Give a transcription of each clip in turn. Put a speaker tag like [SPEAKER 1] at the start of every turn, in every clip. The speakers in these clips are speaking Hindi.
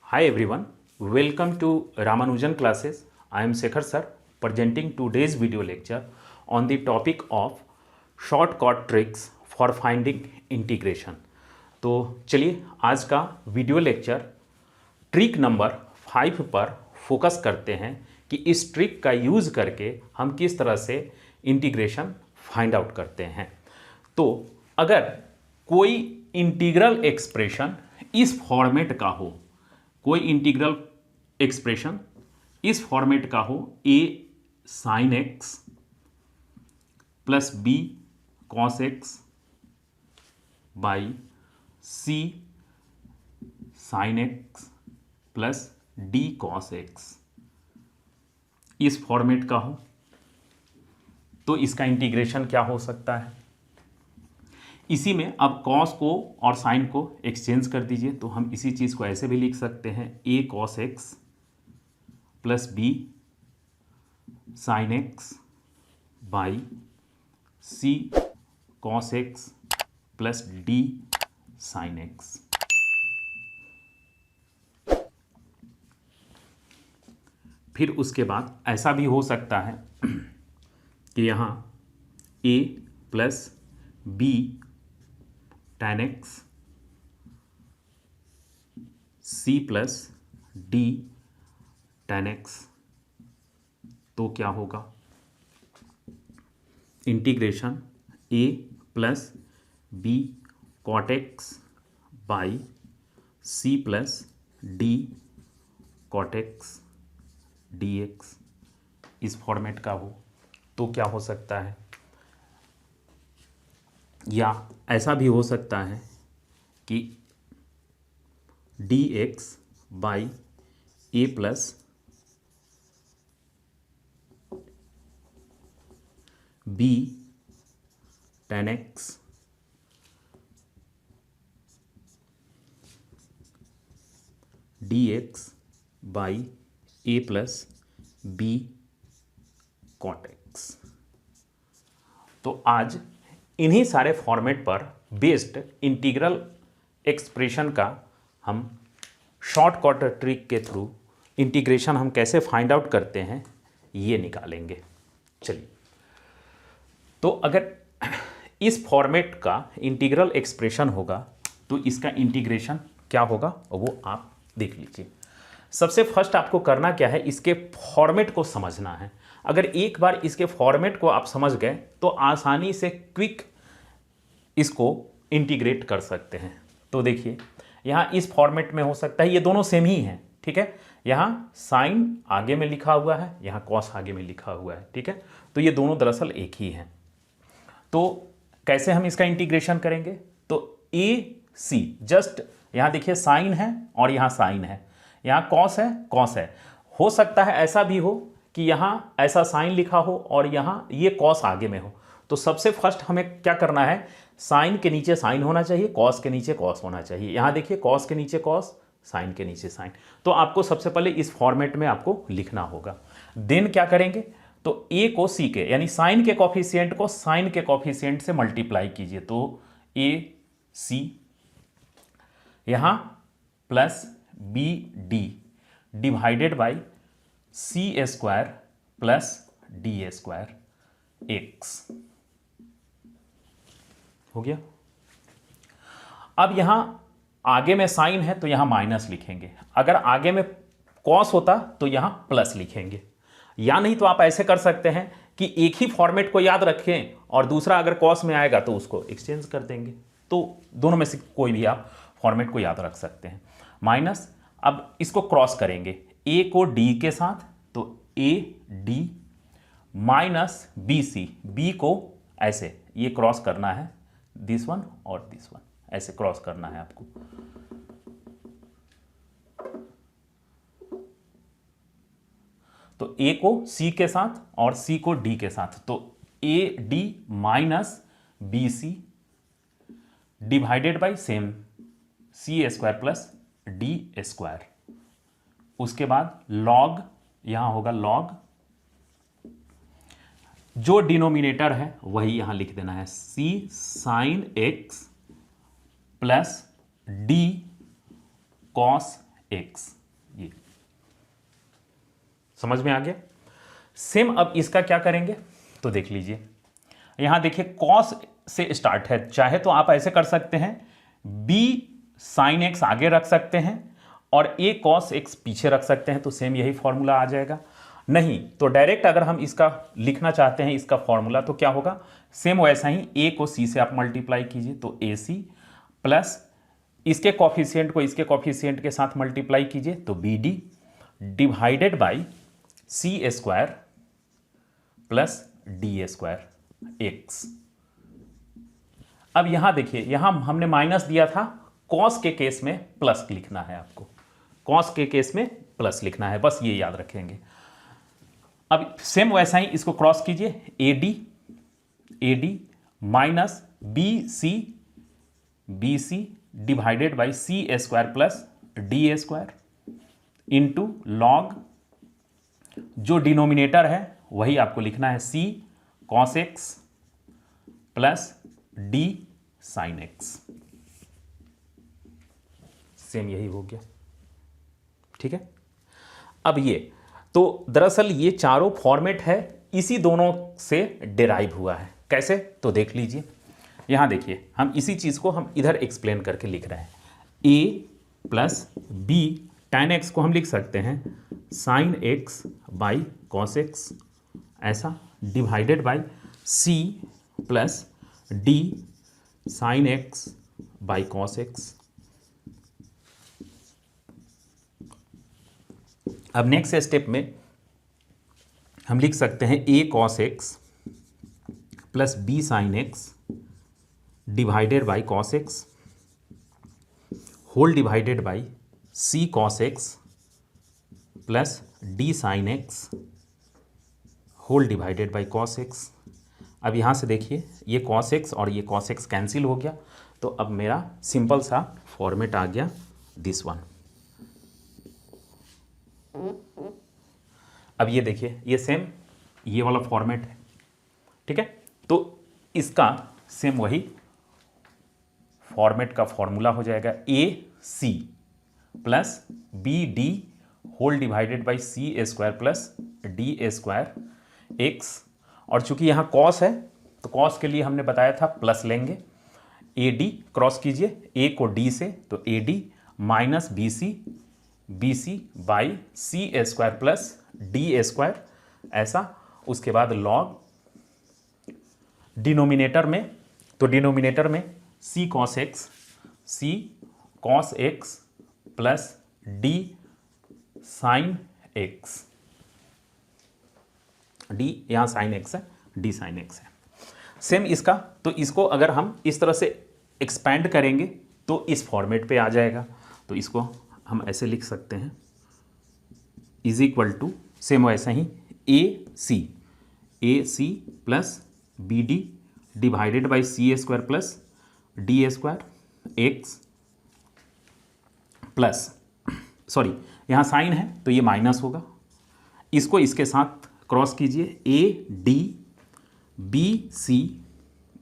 [SPEAKER 1] Hi everyone, welcome to Ramanujan classes. I am Shekhar sir presenting today's video lecture on the topic of shortcut tricks for finding integration. तो चलिए आज का वीडियो लेक्चर ट्रिक नंबर 5 पर फोकस करते हैं कि इस ट्रिक का यूज़ करके हम किस तरह से इंटीग्रेशन फाइंड आउट करते हैं। तो अगर कोई इंटीग्रल एक्सप्रेशन इस फॉर्मेट का हो, कोई इंटीग्रल एक्सप्रेशन इस फॉर्मेट का हो, a sin x plus b cos x by c sin x plus d cos x, इस फॉर्मेट का हो तो इसका इंटीग्रेशन क्या हो सकता है। इसी में अब cos को और sin को एक्सचेंज कर दीजिए, तो हम इसी चीज़ को ऐसे भी लिख सकते हैं a cos x plus b sin x by c cos x plus d sin x। फिर उसके बाद ऐसा भी हो सकता है कि यहाँ a plus b tan x c plus d tan x, तो क्या होगा integration a plus b cot x by c plus d cot x dx, इस फॉर्मेट का हो तो क्या हो सकता है। या ऐसा भी हो सकता है कि dx by a plus b tan x dx by a plus b cot x। तो आज इन्हीं सारे फॉर्मेट पर बेस्ड इंटीग्रल एक्सप्रेशन का हम शॉर्टकट ट्रिक के थ्रू इंटीग्रेशन हम कैसे फाइंड आउट करते हैं ये निकालेंगे। चलिए, तो अगर इस फॉर्मेट का इंटीग्रल एक्सप्रेशन होगा तो इसका इंटीग्रेशन क्या होगा वो आप देख लीजिए। सबसे फर्स्ट आपको करना क्या है, इसके फॉर्मेट को समझना है। अगर एक बार इसके फॉर्मेट को आप समझ गए तो आसानी से क्विक इसको इंटीग्रेट कर सकते हैं। तो देखिए यहाँ इस फॉर्मेट में हो सकता है, ये दोनों सेम ही हैं, ठीक है। यहाँ साइन आगे में लिखा हुआ है, यहाँ कॉस आगे में लिखा हुआ है, ठीक है। तो ये दोनों दरअसल एक ही हैं। तो कैसे हम इसका इंटीग्रेशन करेंगे, तो ए सी, जस्ट यहाँ देखिए साइन है और यहाँ साइन है, यहाँ कॉस है कॉस है। हो सकता है ऐसा भी हो कि यहाँ ऐसा साइन लिखा हो और यहाँ ये कॉस आगे में हो। तो सबसे फर्स्ट हमें क्या करना है, साइन के नीचे साइन होना चाहिए, कॉस के नीचे कॉस होना चाहिए। यहाँ देखिए कॉस के नीचे कॉस, साइन के नीचे साइन। तो आपको सबसे पहले इस फॉर्मेट में आपको लिखना होगा। देन क्या करेंगे, तो ए को सी के यानी साइन के कॉफिशिएंट को साइन के कॉफिशिएंट से मल्टीप्लाई कीजिए। तो ए सी यहाँ plus B D divided by C square plus D square X हो गया। अब यहां आगे में साइन है तो यहां माइनस लिखेंगे, अगर आगे में कॉस होता तो यहां प्लस लिखेंगे। या नहीं तो आप ऐसे कर सकते हैं कि एक ही फॉर्मेट को याद रखें और दूसरा अगर कॉस में आएगा तो उसको एक्सचेंज कर देंगे। तो दोनों में से कोई भी आप फॉर्मेट को याद रख सकते हैं। माइनस, अब इसको क्रॉस करेंगे ए को डी के साथ, तो A D minus B C, B को ऐसे ये क्रॉस करना है, दिस वन और दिस वन ऐसे क्रॉस करना है आपको। तो ए को सी के साथ और सी को डी के साथ, तो A D minus B C divided by same C square plus D square. उसके बाद लॉग, यहां होगा लॉग, जो डिनोमिनेटर है वही यहां लिख देना है, c sine x plus d cos x. समझ में आ गया। सेम अब इसका क्या करेंगे तो देख लीजिए, यहां देखिए कॉस से स्टार्ट है, चाहे तो आप ऐसे कर सकते हैं b साइन एक्स आगे रख सकते हैं और a कॉस एक्स पीछे रख सकते हैं, तो सेम यही फॉर्मूला आ जाएगा। नहीं तो डायरेक्ट अगर हम इसका लिखना चाहते हैं इसका फॉर्मूला, तो क्या होगा, सेम वैसा ही a को c से आप मल्टीप्लाई कीजिए, तो ac प्लस इसके कॉफिशिएंट को इसके कॉफिशिएंट के साथ मल्टीप्लाई कीजिए, तो bd divided by C square plus D square X. अब यहां देखिए, यहां हमने माइनस दिया था, कॉस के केस में प्लस लिखना है आपको, कॉस के केस में प्लस लिखना है, बस ये याद रखेंगे। अब सेम वैसा ही इसको क्रॉस कीजिए, a d minus B C divided by C square plus D square into log, जो डिनोमिनेटर है वही आपको लिखना है, c cos x plus d sine x. Same यही हो गया, ठीक है। अब ये तो दरअसल ये चारों फॉर्मेट है इसी दोनों से डिराइव हुआ है। कैसे तो देख लीजिए, यहां देखिए हम इसी चीज को हम इधर एक्सप्लेन करके लिख रहे हैं, a plus b tan x को हम लिख सकते हैं sine x by cos x, ऐसा divided by c plus d sine x by cos x. अब नेक्स्ट स्टेप में हम लिख सकते हैं a cos x plus b sine x divided by cos x whole divided by c cos x plus d sine x whole divided by cos x. अब यहाँ से देखिए ये कॉस एक्स और ये कॉस एक्स कैंसिल हो गया, तो अब मेरा सिंपल सा फॉर्मेट आ गया दिस वन। अब ये देखिए ये सेम ये वाला फॉर्मेट है, ठीक है। तो इसका सेम वही फॉर्मेट का फॉर्मूला हो जाएगा, a c plus B d whole divided by C square plus D square x. और चूंकि यहाँ कॉस है तो कॉस के लिए हमने बताया था प्लस लेंगे, ए डी क्रॉस कीजिए ए को डी से, तो A D minus B c by C square plus D square, ऐसा। उसके बाद लॉग डिनोमिनेटर में, तो डिनोमिनेटर में c cos x plus d sine x, d यहाँ साइन एक्स है, डी साइन एक्स है। सेम इसका, तो इसको अगर हम इस तरह से एक्सपैंड करेंगे तो इस फॉर्मेट पे आ जाएगा, तो इसको हम ऐसे लिख सकते हैं इज इक्वल टू सेम वैसा ही a c plus B D divided by C square plus D square x plus, sorry यहाँ साइन है तो ये माइनस होगा, इसको इसके साथ क्रॉस कीजिए, a d b c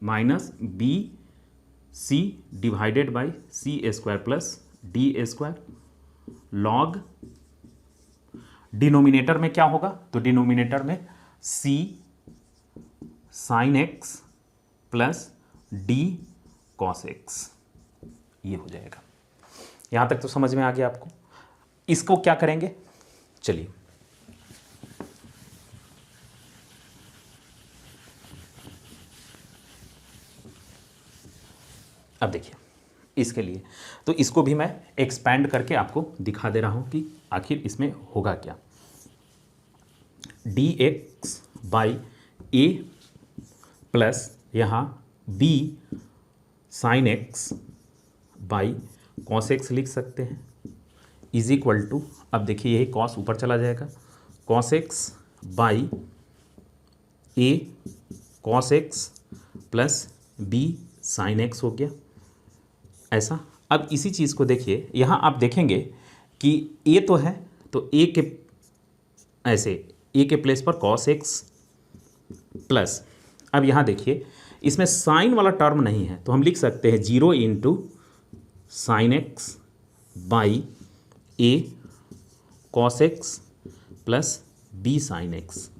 [SPEAKER 1] minus B C divided by C square plus D square log, denominator में क्या होगा, तो डिनोमिनेटर में c sine x plus d cos x, ये हो जाएगा। यहां तक तो समझ में आ गया आपको। इसको क्या करेंगे, चलिए अब देखिए इसके लिए, तो इसको भी मैं एक्सपैंड करके आपको दिखा दे रहा हूं कि आखिर इसमें होगा क्या। D x by a plus यहाँ b sine x by cos x लिख सकते हैं इज इक्वल टू, अब देखिए यही कॉस ऊपर चला जाएगा, cos X by A cos x plus B sine X हो गया, ऐसा। अब इसी चीज़ को देखिए, यहाँ आप देखेंगे कि ए तो है, तो ए के ऐसे ए के प्लेस पर कॉस एक्स प्लस, अब यहाँ देखिए इसमें साइन वाला टर्म नहीं है, तो हम लिख सकते हैं 0 into sine x by A cos x plus B sine X.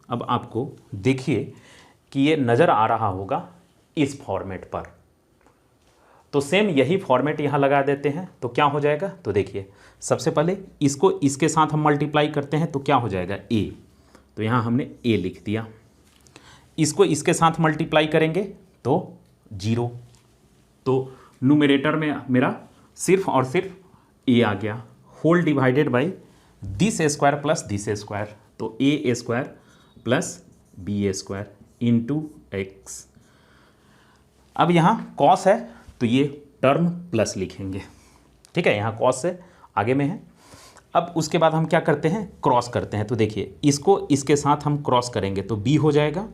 [SPEAKER 1] अब आपको देखिए कि ये नज़र आ रहा होगा इस फॉर्मेट पर, तो सेम यही फॉर्मेट यहाँ लगा देते हैं तो क्या हो जाएगा। तो देखिए सबसे पहले इसको इसके साथ हम मल्टीप्लाई करते हैं तो क्या हो जाएगा ए, तो यहाँ हमने ए लिख दिया। इसको इसके साथ मल्टीप्लाई करेंगे तो 0, तो न्यूमरेटर में मेरा सिर्फ और सिर्फ ए आ गया, whole divided by this square plus this square, तो a square plus B square into x. अब यहाँ कॉस है तो ये टर्म प्लस लिखेंगे, ठीक है, यहाँ कॉस से आगे में है। अब उसके बाद हम क्या करते हैं, क्रॉस करते हैं, तो देखिए इसको इसके साथ हम क्रॉस करेंगे तो b हो जाएगा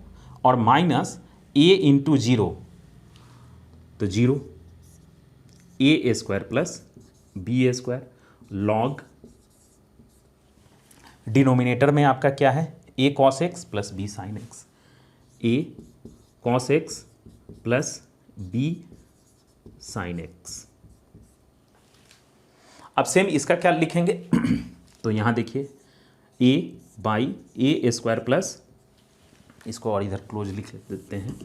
[SPEAKER 1] और माइनस a इंटू 0, तो 0 a square plus B square log, denominator में आपका क्या है a cos x plus b sin x, a cos x plus b sin x। अब सेम इसका क्या लिखेंगे तो यहाँ देखिए a by A square plus, इसको और इधर क्लोज लिख देते हैं,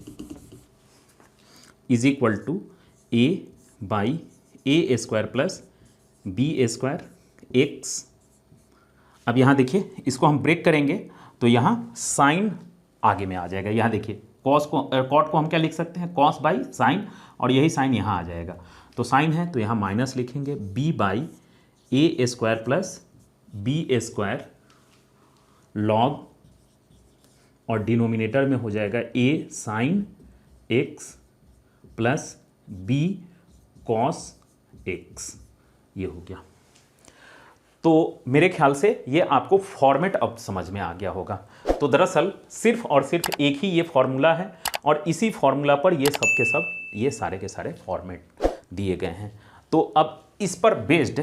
[SPEAKER 1] is equal to a by A square plus B square X. अब यहाँ देखिए इसको हम ब्रेक करेंगे तो यहाँ साइन आगे में आ जाएगा। यहाँ देखिए कॉस को कॉट को हम क्या लिख सकते हैं, कॉस बाई साइन, और यही साइन यहाँ आ जाएगा, तो साइन है तो यहाँ माइनस लिखेंगे, b by A square plus B square log, और डिनोमिनेटर में हो जाएगा a sine x plus b cos x, ये हो गया। तो मेरे ख्याल से ये आपको फॉर्मेट अब समझ में आ गया होगा। तो दरअसल सिर्फ और सिर्फ एक ही ये फॉर्मूला है और इसी फॉर्मूला पर ये सब के सब ये सारे के सारे फॉर्मेट दिए गए हैं। तो अब इस पर बेस्ड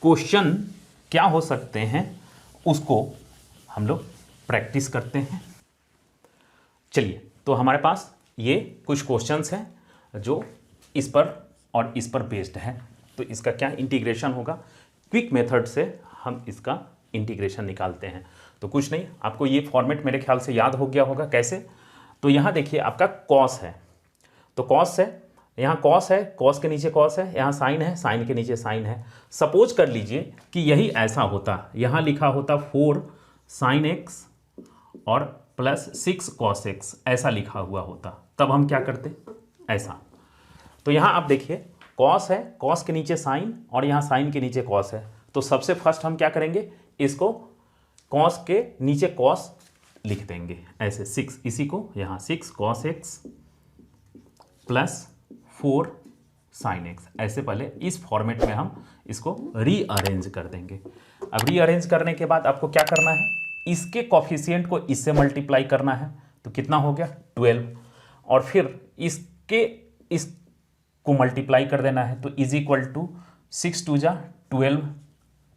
[SPEAKER 1] क्वेश्चन क्या हो सकते हैं उसको हम लोग प्रैक्टिस करते हैं। चलिए, तो हमारे पास ये कुछ क्वेश्चंस हैं जो इस पर और इस पर बेस्ड है। तो इसका क्या इंटीग्रेशन होगा, क्विक मेथड से हम इसका इंटीग्रेशन निकालते हैं। तो कुछ नहीं, आपको ये फॉर्मेट मेरे ख्याल से याद हो गया होगा कैसे। तो यहाँ देखिए आपका कॉस है, तो कॉस है, यहाँ कॉस है, कॉस के नीचे कॉस है, यहाँ साइन है, साइन के नीचे साइन है। सपोज कर लीजिए कि यही ऐसा होता, यहाँ लिखा होता 4 साइन एक्स और प्लस 6 कॉस एक्स, ऐसा लिखा हुआ होता, तब हम क्या करते, ऐसा। तो यहाँ आप देखिए कॉस है, कॉस के नीचे साइन और यहाँ साइन के नीचे कॉस है, तो सबसे फर्स्ट हम क्या करेंगे, इसको कॉस के नीचे कॉस लिख देंगे ऐसे 6, इसी को यहाँ 6 cos x plus 4 sine x, ऐसे पहले इस फॉर्मेट में हम इसको रीअरेंज कर देंगे। अब रीअरेंज करने के बाद आपको क्या करना है, इसके कॉफिशिएंट को इससे मल्टीप्लाई करना है, तो कितना हो गया 12, और फिर इसके इस को मल्टीप्लाई कर देना है, तो इज इक्वल टू 6 2 जा 12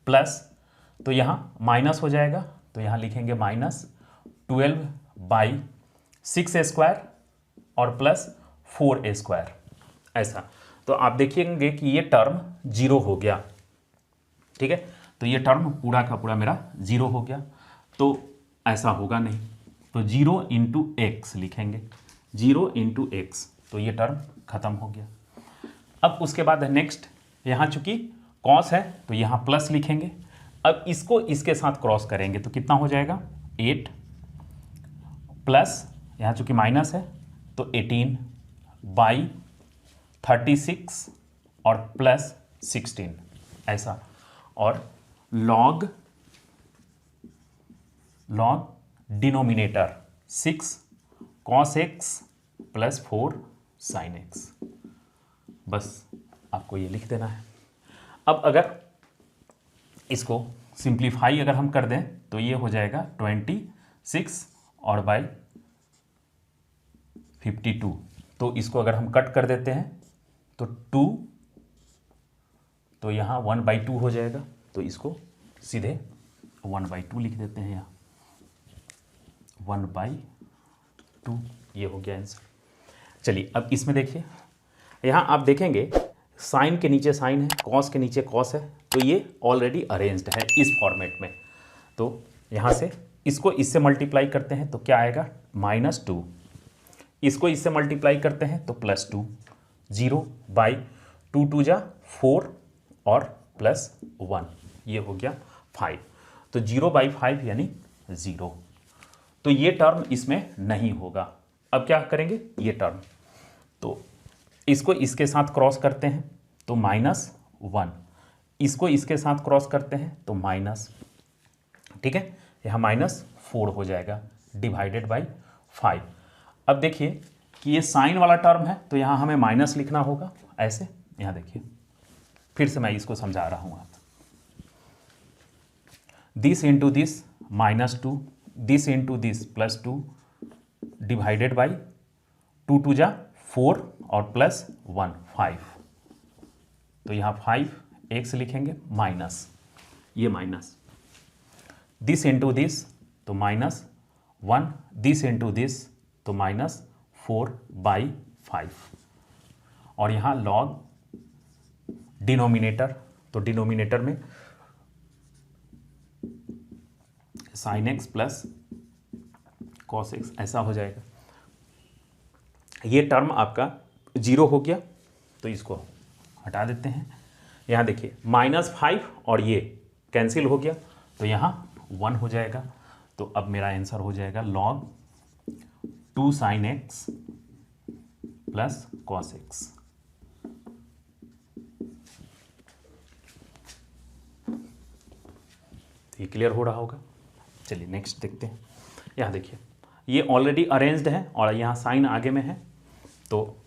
[SPEAKER 1] प्लस, तो यहाँ माइनस हो जाएगा, तो यहाँ लिखेंगे माइनस 12 बाई 6 स्क्वायर और प्लस 4 स्क्वायर, ऐसा। तो आप देखिएंगे कि ये टर्म 0 हो गया, ठीक है। तो ये टर्म पूरा का पूरा मेरा 0 हो गया, तो ऐसा होगा नहीं, तो 0 इंटू एक्स लिखेंगे, 0 इंटू एक्स, तो ये टर्म खत्म हो गया। अब उसके बाद नेक्स्ट, यहाँ चूंकि कॉस है तो यहाँ प्लस लिखेंगे। अब इसको इसके साथ क्रॉस करेंगे तो कितना हो जाएगा 8 प्लस, यहाँ चूंकि माइनस है तो 18 बाई 36 और प्लस 16, ऐसा, और log denominator 6 cos x plus 4 sine x, बस आपको ये लिख देना है। अब अगर इसको सिंप्लीफाई अगर हम कर दें तो ये हो जाएगा 26 और बाई 52, तो इसको अगर हम कट कर देते हैं तो 2, तो यहाँ 1/2 हो जाएगा, तो इसको सीधे 1/2 लिख देते हैं, यहाँ 1/2, ये हो गया आंसर। चलिए अब इसमें देखिए, यहाँ आप देखेंगे साइन के नीचे साइन है, कॉस के नीचे कॉस है, तो ये ऑलरेडी अरेंज्ड है इस फॉर्मेट में। तो यहाँ से इसको इससे मल्टीप्लाई करते हैं तो क्या आएगा -2, इसको इससे मल्टीप्लाई करते हैं तो +2, 0/2 2 जा 4 और +1 ये हो गया 5, तो 0/5 यानी 0। तो ये टर्म इसमें नहीं होगा। अब क्या करेंगे, ये टर्म, तो इसको इसके साथ क्रॉस करते हैं तो -1, इसको इसके साथ क्रॉस करते हैं तो माइनस, ठीक है, यहाँ -4 हो जाएगा डिवाइडेड बाई 5। अब देखिए कि ये साइन वाला टर्म है तो यहाँ हमें माइनस लिखना होगा ऐसे। यहाँ देखिए फिर से मैं इसको समझा रहा हूँ। आप this into this -2, this into this +2 divided by 2 2 जा 4 और +1 5, तो यहाँ 5x लिखेंगे माइनस, ये माइनस, दिस इंटू दिस तो -1, दिस इंटू दिस तो -4/5, और यहाँ लॉग डिनोमिनेटर, तो डिनोमिनेटर में sin x plus cos x ऐसा हो जाएगा। ये टर्म आपका 0 हो गया तो इसको हटा देते हैं। यहाँ देखिए -5 और ये कैंसिल हो गया तो यहाँ 1 हो जाएगा। तो अब मेरा आंसर हो जाएगा log 2 sin x plus cos x। ये क्लियर हो रहा होगा। चलिए नेक्स्ट देखते हैं। यहाँ देखिए ये ऑलरेडी अरेंज्ड है और यहाँ साइन आगे में है, तो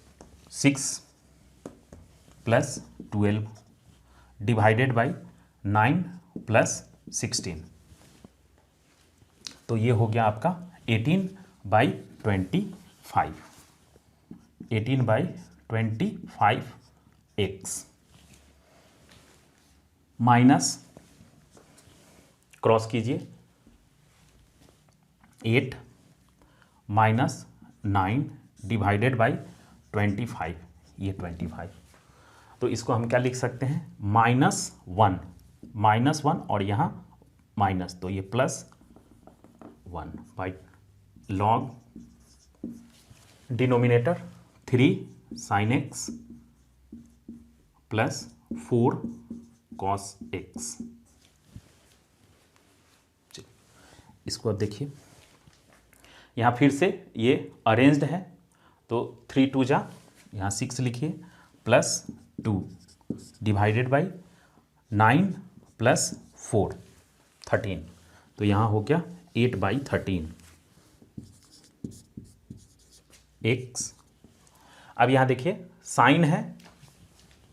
[SPEAKER 1] 6 + 12 डिवाइडेड बाई 9 + 16, तो ये हो गया आपका 18/25, 18/25x माइनस, क्रॉस कीजिए, 8 - 9 डिवाइडेड बाई 25, ये 25, तो इसको हम क्या लिख सकते हैं -1 और यहाँ माइनस, तो ये +1 by log denominator 3 sin x plus 4 cos x। इसको अब देखिए यहाँ फिर से ये अरेंज्ड है, तो 3 2 जा यहाँ 6 लिखिए +2 डिवाइडेड बाई 9 + 4 13, तो यहाँ हो गया 8/13 x। अब यहाँ देखिए साइन है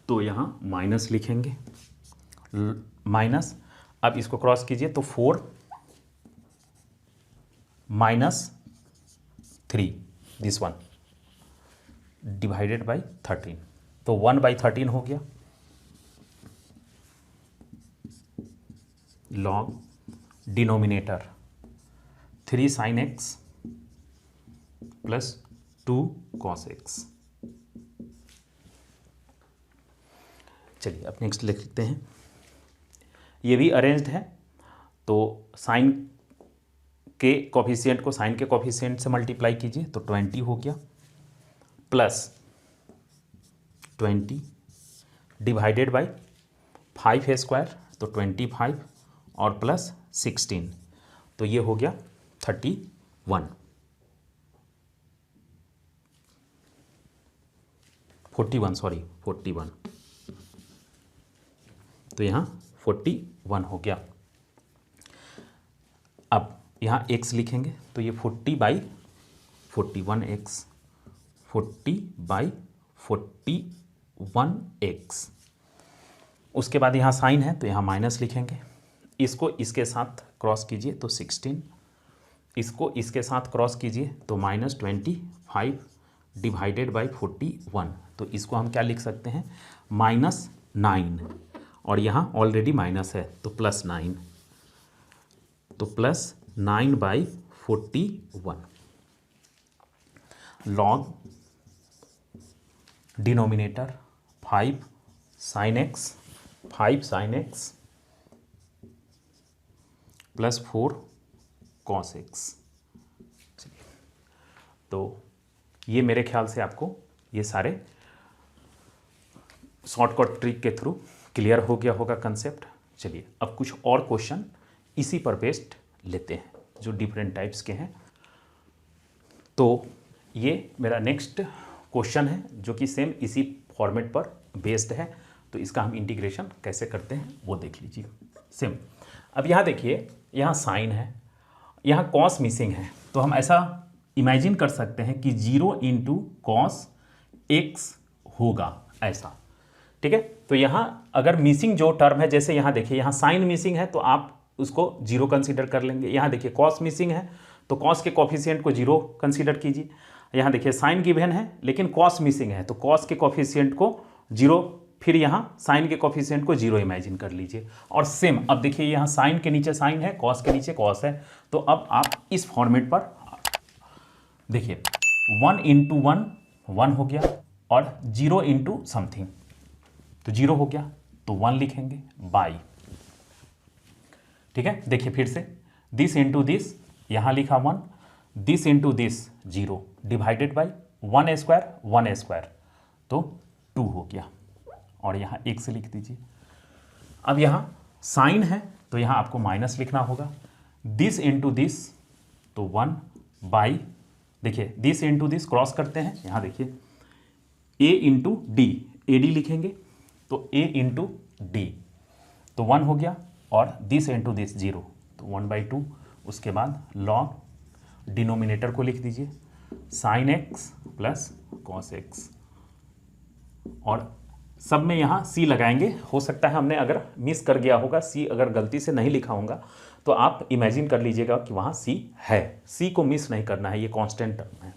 [SPEAKER 1] तो यहाँ माइनस लिखेंगे, माइनस, अब इसको क्रॉस कीजिए तो 4 -3 दिस वन डिवाइडेड बाई 13, तो 1/13 हो गया। Log denominator 3 sin x plus 2 cos x। चलिए अब नेक्स्ट लिखते हैं। ये भी अरेंज्ड है, तो साइन के कोफिशिएंट को साइन के कोफिशिएंट से मल्टीप्लाई कीजिए तो 20 हो गया, प्लस 20 डिवाइडेड बाई 5² तो 25 और प्लस 16, तो ये हो गया 31 41, तो यहाँ 41 हो गया। अब यहाँ x लिखेंगे तो ये 40/41x 40/41x। उसके बाद यहाँ साइन है तो यहाँ माइनस लिखेंगे, इसको इसके साथ क्रॉस कीजिए तो 16, इसको इसके साथ क्रॉस कीजिए तो -25 डिवाइडेड बाई 41, तो इसको हम क्या लिख सकते हैं -9, और यहाँ ऑलरेडी माइनस है तो +9, तो +9/41 log denominator 5 sin x plus 4 cos x. चलिए, तो ये मेरे ख्याल से आपको ये सारे शॉर्टकट ट्रिक के थ्रू क्लियर हो गया होगा कंसेप्ट। चलिए अब कुछ और क्वेश्चन इसी पर बेस्ड लेते हैं जो डिफरेंट टाइप्स के हैं। तो ये मेरा नेक्स्ट क्वेश्चन है जो कि सेम इसी फॉर्मेट पर बेस्ड है। तो इसका हम इंटीग्रेशन कैसे करते हैं वो देख लीजिए। सेम अब यहाँ देखिए, यहाँ साइन है, यहाँ कॉस मिसिंग है, तो हम ऐसा इमेजिन कर सकते हैं कि 0 इंटू कॉस एक्स होगा ऐसा। ठीक है, तो यहाँ अगर मिसिंग जो टर्म है, जैसे यहाँ देखिए यहाँ साइन मिसिंग है तो आप उसको 0 कंसीडर कर लेंगे। यहाँ देखिए कॉस मिसिंग है तो कॉस के कॉफिशिएंट को 0 कंसीडर कीजिए। यहाँ देखिए साइन गिवन है लेकिन कॉस मिसिंग है तो कॉस के कॉफिशिएंट को 0, फिर यहाँ साइन के कॉफिशिएंट को 0 इमेजिन कर लीजिए। और सेम अब देखिए यहाँ साइन के नीचे साइन है, कॉस के नीचे कॉस है, तो अब आप इस फॉर्मेट पर देखिए 1 इंटू 1 1 हो गया और 0 इंटू समथिंग तो 0 हो गया तो 1 लिखेंगे बाई। ठीक है, देखिए फिर से दिस इंटू दिस, यहाँ लिखा 1, this into this 0 divided by 1 square तो 2 हो गया और यहाँ 1 से लिख दीजिए। अब यहाँ साइन है तो यहाँ आपको माइनस लिखना होगा, दिस इंटू दिस तो 1 बाई, देखिए दिस इंटू दिस क्रॉस करते हैं, यहाँ देखिए a into D, A D लिखेंगे तो a इंटू डी तो 1 हो गया और दिस इंटू दिस 0 तो 1/2। उसके बाद लॉग डिनोमिनेटर को लिख दीजिए sign x plus cos x और सब में यहाँ c लगाएंगे। हो सकता है हमने अगर मिस कर गया होगा, c अगर गलती से नहीं लिखा होगा तो आप इमेजिन कर लीजिएगा कि वहाँ c है, c को मिस नहीं करना है, ये कांस्टेंट टर्म है।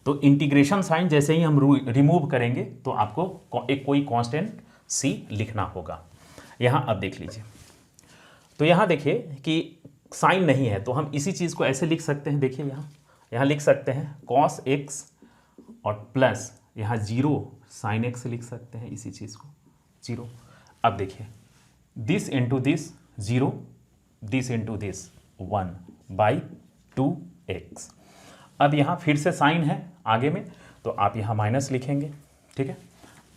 [SPEAKER 1] तो इंटीग्रेशन साइन जैसे ही हम रिमूव करेंगे तो आपको एक कोई कांस्टेंट c लिखना होगा। यहाँ अब देख लीजिए, तो यहाँ देखिए कि साइन नहीं है तो हम इसी चीज़ को ऐसे लिख सकते हैं। देखिए यहाँ लिख सकते हैं कॉस एक्स और प्लस यहाँ 0 साइन एक्स लिख सकते हैं इसी चीज़ को 0। अब देखिए this into this 0, this into this 1/2x। अब यहाँ फिर से साइन है आगे में तो आप यहाँ माइनस लिखेंगे। ठीक है,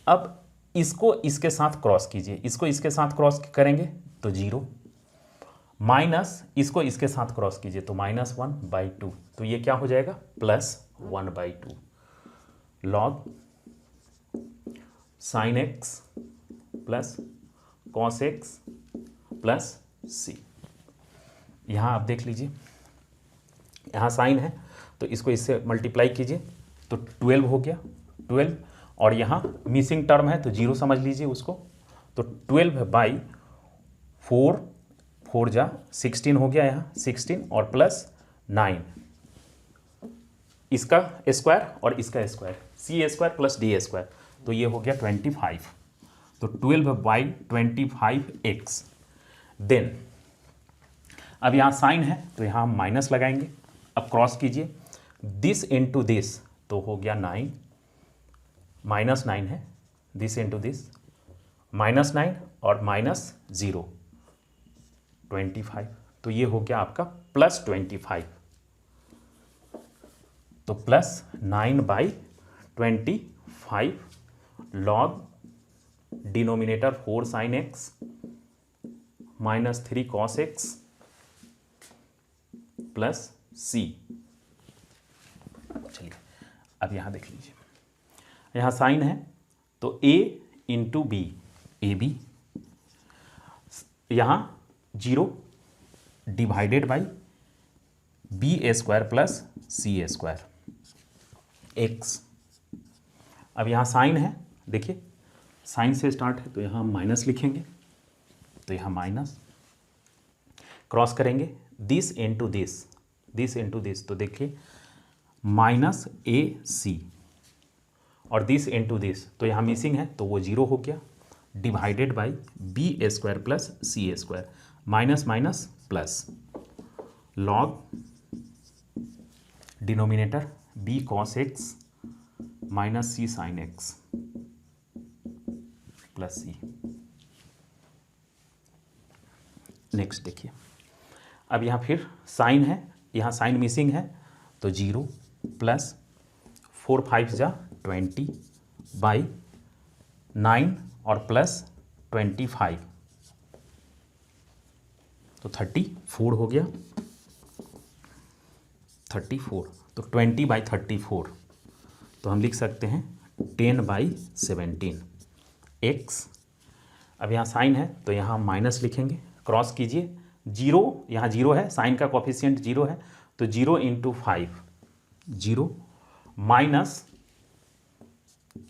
[SPEAKER 1] अब इसको इसके साथ क्रॉस कीजिए, इसको इसके साथ क्रॉस करेंगे तो 0, माइनस इसको इसके साथ क्रॉस कीजिए तो -1/2 तो ये क्या हो जाएगा +1/2 log sine x plus cos x plus c. यहाँ आप देख लीजिए, यहाँ साइन है तो इसको इससे मल्टीप्लाई कीजिए तो 12 हो गया 12, और यहाँ मिसिंग टर्म है तो 0 समझ लीजिए उसको, तो 12/4 4 जा 16 हो गया, यहाँ 16 और प्लस 9 इसका स्क्वायर और इसका स्क्वायर c² प्लस d², तो ये हो गया 25, तो 12/25x। देन अब यहाँ साइन है तो यहाँ हम माइनस लगाएंगे, अब क्रॉस कीजिए दिस इंटू दिस तो हो गया 9, -9 है, दिस इंटू दिस -9 और -0 25, तो ये हो गया आपका +25, तो +9/25 log denominator 4 sine x -3 cos x plus c. चलिए अब यहाँ देख लीजिए, यहाँ साइन है तो a इंटू बी AB, यहाँ 0 divided by b² plus c² x। अब यहाँ साइन है, देखिए साइन से स्टार्ट है तो यहाँ हम माइनस लिखेंगे, तो यहाँ माइनस क्रॉस करेंगे this into this, this into this तो देखिए -AC और दिस इंटू दिस तो यहाँ मिसिंग है तो वो 0 हो गया, divided by b² plus c², minus minus plus log denominator b cos x minus c sin x plus c। Next देखिए, अब यहाँ फिर साइन है, यहाँ साइन मिसिंग है तो 0 प्लस 4 5 जा 20 बाई 9 और प्लस 25 तो 34 हो गया, 34 तो 20 बाई 34 तो हम लिख सकते हैं 10 बाई 17 x। अब यहाँ साइन है तो यहाँ माइनस लिखेंगे, क्रॉस कीजिए, 0 यहाँ 0 है, साइन का कोफिशिएंट 0 है तो 0 इंटू 5 0 माइनस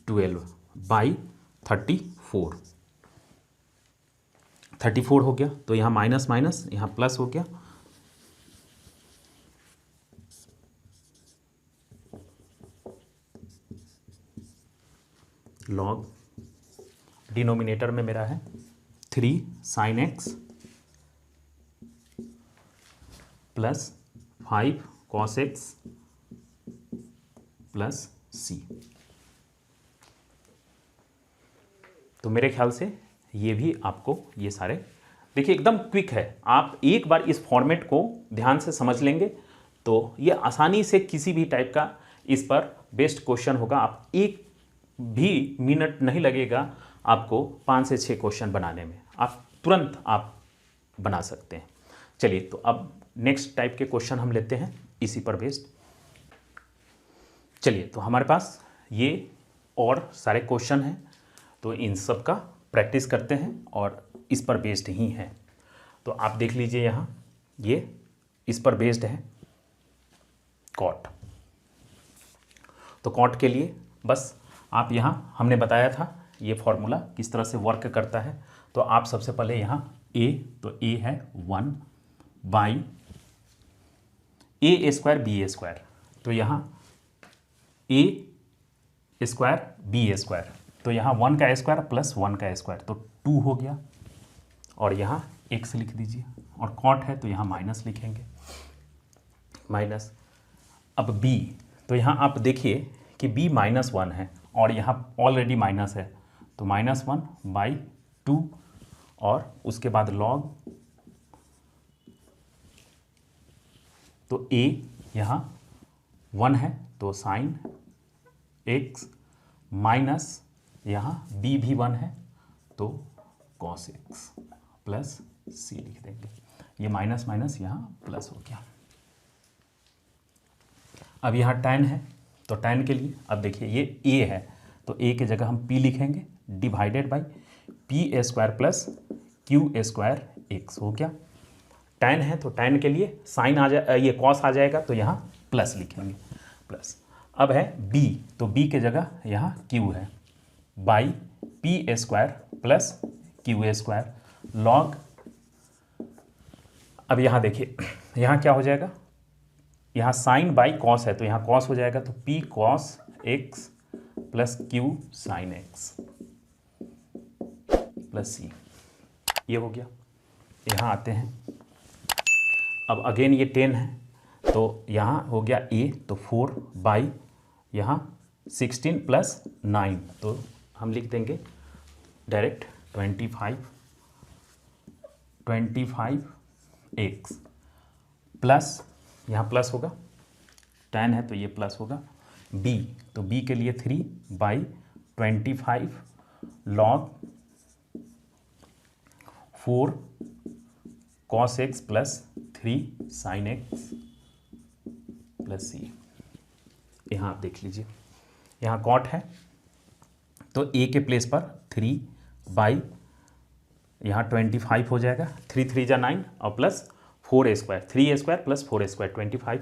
[SPEAKER 1] 12 बाई 34 हो गया तो यहाँ माइनस माइनस यहाँ प्लस हो गया, लॉग डिनोमिनेटर में मेरा है 3 sine x plus 5 cos x plus c. तो मेरे ख्याल से ये भी आपको ये सारे देखिए एकदम क्विक है, आप एक बार इस फॉर्मेट को ध्यान से समझ लेंगे तो ये आसानी से किसी भी टाइप का इस पर बेस्ड क्वेश्चन होगा। आप एक भी मिनट नहीं लगेगा आपको 5 से 6 क्वेश्चन बनाने में, आप तुरंत आप बना सकते हैं। चलिए तो अब नेक्स्ट टाइप के क्वेश्चन हम लेते हैं इसी पर बेस्ड। चलिए तो हमारे पास ये और सारे क्वेश्चन हैं तो इन सब का प्रैक्टिस करते हैं और इस पर बेस्ड ही हैं। तो आप देख लीजिए यहाँ ये इस पर बेस्ड है कॉट। तो कॉट के लिए बस आप यहाँ हमने बताया था ये फॉर्मूला किस तरह से वर्क करता है। तो आप सबसे पहले यहाँ a, तो a है 1 by a square b square, तो यहाँ a स्क्वायर b स्क्वायर, तो यहाँ 1 का स्क्वायर प्लस 1 का स्क्वायर तो 2 हो गया और यहाँ x लिख दीजिए और कॉट है तो यहाँ माइनस लिखेंगे, माइनस। अब b, तो यहाँ आप देखिए कि b -1 है और यहाँ ऑलरेडी माइनस है तो -1 बाई 2 और उसके बाद लॉग, तो a यहाँ 1 है तो साइन x माइनस यहाँ b भी 1 है तो कॉस x प्लस c लिख देंगे। ये माइनस माइनस यहाँ प्लस हो गया। अब यहाँ tan है तो tan के लिए अब देखिए ये a है तो a की जगह हम p लिखेंगे divided by p square plus q square x हो गया। tan है तो tan के लिए साइन आ जाए, ये कॉस आ जाएगा तो यहाँ प्लस लिखेंगे, प्लस। अब है b, तो b के जगह यहाँ q है by p square plus q square log. अब यहाँ देखिए यहाँ क्या हो जाएगा, यहाँ साइन बाई कॉस है तो यहाँ कॉस हो जाएगा तो p cos x plus q sine x plus c, ये हो गया। यहाँ आते हैं, अब अगेन ये 10 है तो यहाँ हो गया a तो 4 बाई यहाँ 16 प्लस 9 तो हम लिख देंगे डायरेक्ट 25x प्लस यहाँ प्लस होगा, tan है तो ये प्लस होगा, b तो b के लिए 3 by 25 log 4 cos x plus 3 sine x plus c। यहाँ आप देख लीजिए यहाँ कॉट है तो a के प्लेस पर 3 बाई यहाँ 25 हो जाएगा, 3 3 जा 9 और plus 4 square, 3 square plus 4 square 25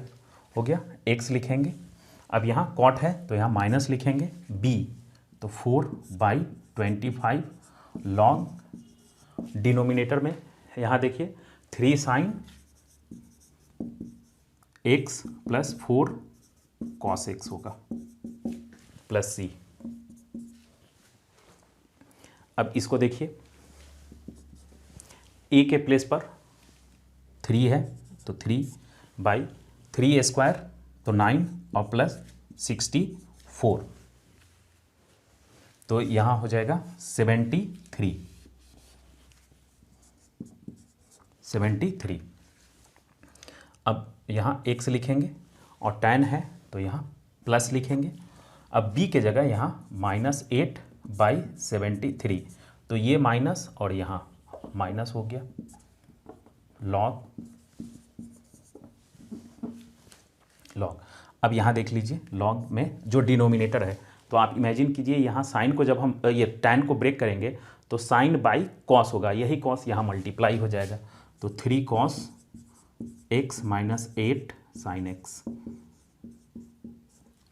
[SPEAKER 1] हो गया, x लिखेंगे। अब यहाँ कॉट है तो यहाँ माइनस लिखेंगे, b तो 4 बाई 25 लॉग डिनोमिनेटर में यहाँ देखिए 3 sine x plus 4 cos x होगा प्लस c। अब इसको देखिए a के प्लेस पर 3 है तो 3 बाई 3 स्क्वायर तो 9 और प्लस 64 तो यहाँ हो जाएगा 73। अब यहाँ x लिखेंगे और tan है तो यहाँ प्लस लिखेंगे। अब b के जगह यहाँ -8/73, तो ये माइनस और यहाँ माइनस हो गया। लॉग अब यहाँ देख लीजिए, लॉग में जो डिनोमिनेटर है, तो आप इमेजिन कीजिए यहाँ साइन को जब हम ये टैन को ब्रेक करेंगे तो साइन बाई कॉस होगा, यही कॉस यहाँ मल्टीप्लाई हो जाएगा, तो 3 cos x minus 8 sine x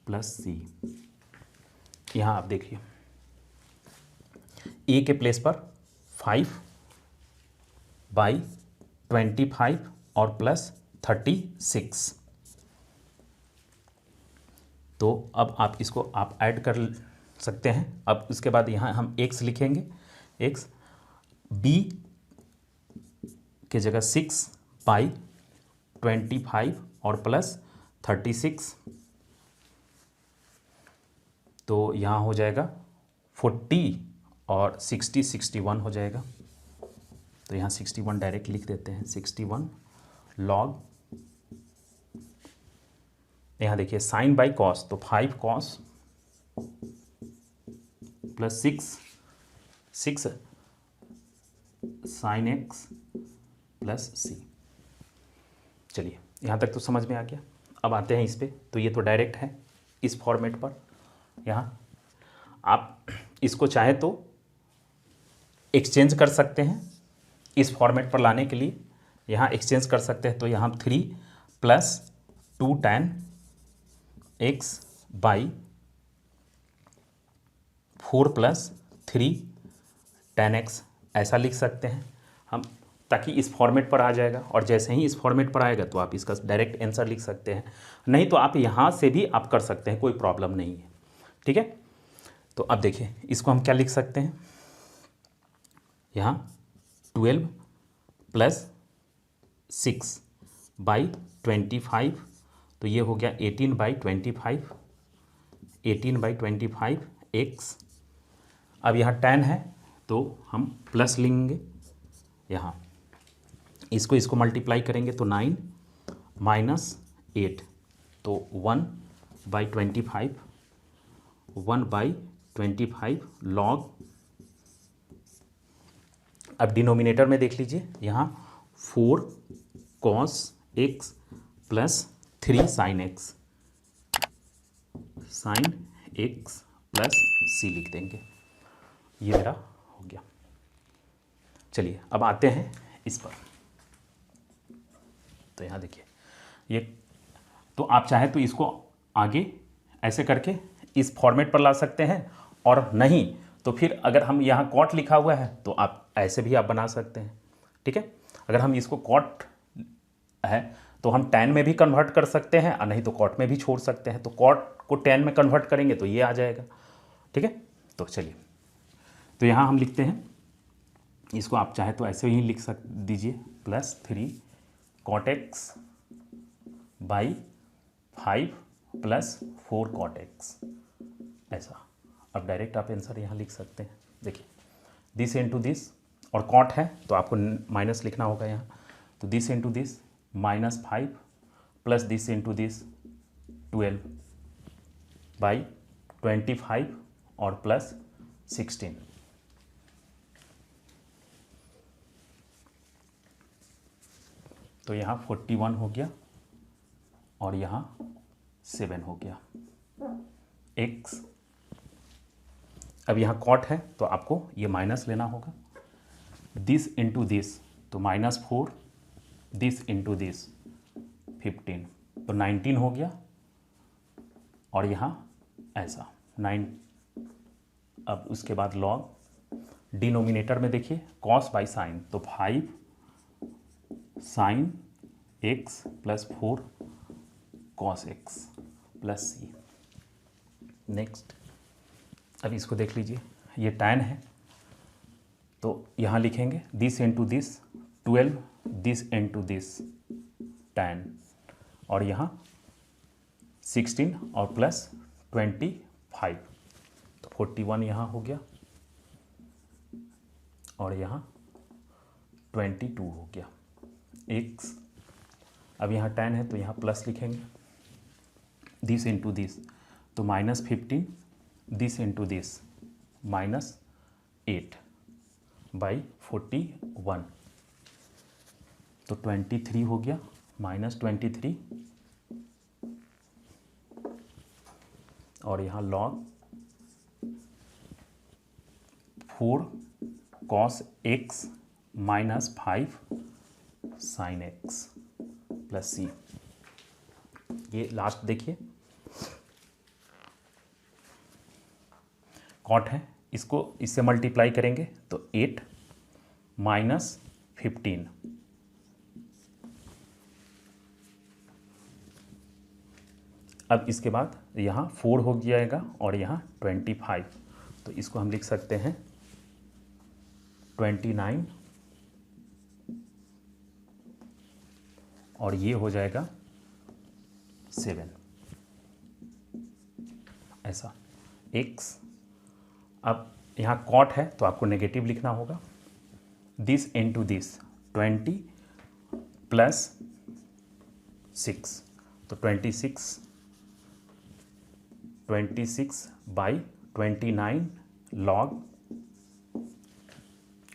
[SPEAKER 1] plus c. यहाँ आप देखिए a के प्लेस पर 5/25 और प्लस 36, तो अब आप इसको आप ऐड कर सकते हैं। अब उसके बाद यहाँ हम x लिखेंगे, x b के जगह 6/25 और प्लस 36, तो यहाँ हो जाएगा 40 और 60 61 हो जाएगा, तो यहाँ 61 डायरेक्ट लिख देते हैं। 61 लॉग, यहाँ देखिए साइन बाई कॉस, तो 5 cos plus 6 sine x plus c. चलिए यहाँ तक तो समझ में आ गया। अब आते हैं इस पे, तो ये तो डायरेक्ट है इस फॉर्मेट पर। यहाँ आप इसको चाहे तो एक्सचेंज कर सकते हैं, इस फॉर्मेट पर लाने के लिए यहाँ एक्सचेंज कर सकते हैं। तो यहाँ 3 + 2 tan x by 4 + 3 tan x ऐसा लिख सकते हैं हम, ताकि इस फॉर्मेट पर आ जाएगा। और जैसे ही इस फॉर्मेट पर आएगा तो आप इसका डायरेक्ट आंसर लिख सकते हैं, नहीं तो आप यहाँ से भी आप कर सकते हैं, कोई प्रॉब्लम नहीं है। ठीक है, तो अब देखिए इसको हम क्या लिख सकते हैं, यहाँ 12 + 6/25, तो ये हो गया 18/25, 18/25 x। अब यहाँ tan है तो हम प्लस लेंगे, यहाँ इसको मल्टीप्लाई करेंगे तो 9 - 8, तो 1/25, 1/25 लॉग। अब डिनोमिनेटर में देख लीजिए, यहाँ 4 cos x plus 3 sin x, sin x plus c लिख देंगे, ये मेरा हो गया। चलिए अब आते हैं इस पर, तो यहाँ देखिए ये, तो आप चाहे तो इसको आगे ऐसे करके इस फॉर्मेट पर ला सकते हैं, और नहीं तो फिर अगर हम यहाँ कॉट लिखा हुआ है तो आप ऐसे भी आप बना सकते हैं। ठीक है, अगर हम इसको कॉट है तो हम टैन में भी कन्वर्ट कर सकते हैं, और नहीं तो कॉट में भी छोड़ सकते हैं। तो कॉट को टैन में कन्वर्ट करेंगे तो ये आ जाएगा। ठीक है, तो चलिए, तो यहाँ हम लिखते हैं, इसको आप चाहे तो ऐसे ही लिख दीजिए, +3 cot x by 5 + 4 cot x, ऐसा। अब डायरेक्ट आप आंसर यहाँ लिख सकते हैं। देखिए दिस इंटू दिस, और कॉट है तो आपको माइनस लिखना होगा यहाँ, तो this into this -5 plus this into this 12/25 और प्लस 16, तो यहाँ 41 हो गया और यहाँ 7 हो गया x। अब यहाँ कॉट है तो आपको ये माइनस लेना होगा, दिस इंटू दिस तो -4, दिस इंटू दिस 15, तो 19 हो गया, और यहाँ ऐसा 9। अब उसके बाद लॉग, डिनोमिनेटर में देखिए कॉस बाई साइन, तो 5 sine x plus 4 cos x plus c. Next, अब इसको देख लीजिए, ये टैन है तो यहाँ लिखेंगे this into this 12, this into this tan, और यहाँ 16 और प्लस 25, तो 41 यहाँ हो गया, और यहाँ 22 हो गया x। अब यहाँ 10 है तो यहाँ प्लस लिखेंगे, दिस इंटू दिस, तो -15, दिस इंटू दिस -8/41, तो 23 हो गया, -23, और यहाँ log 4 cos x -5 sin x plus c। ये लास्ट देखिए, कॉट है, इसको इससे मल्टीप्लाई करेंगे तो 8 -15, अब इसके बाद यहाँ 4 हो जाएगा और यहाँ 25, तो इसको हम लिख सकते हैं 29, और ये हो जाएगा 7, ऐसा x। अब यहाँ कॉट है तो आपको नेगेटिव लिखना होगा, दिस इंटू दिस 20 प्लस 6, तो 26/29 log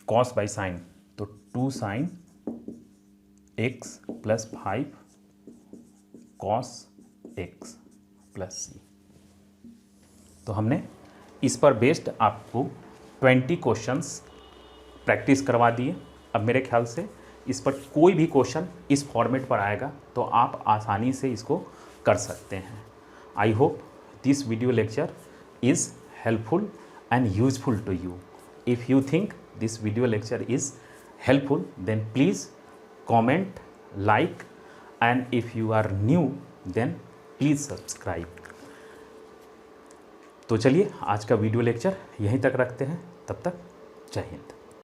[SPEAKER 1] cos बाई साइन, तो 2 sin x plus 5 cos x plus c। तो हमने इस पर बेस्ड आपको 20 क्वेश्चंस प्रैक्टिस करवा दिए। अब मेरे ख्याल से इस पर कोई भी क्वेश्चन इस फॉर्मेट पर आएगा तो आप आसानी से इसको कर सकते हैं। I hope this video lecture is helpful and useful to you. If you think this video lecture is helpful, then please comment, like, and if you are new then please subscribe। तो चलिए आज का वीडियो लेक्चर यहीं तक रखते हैं, तब तक जय हिंद।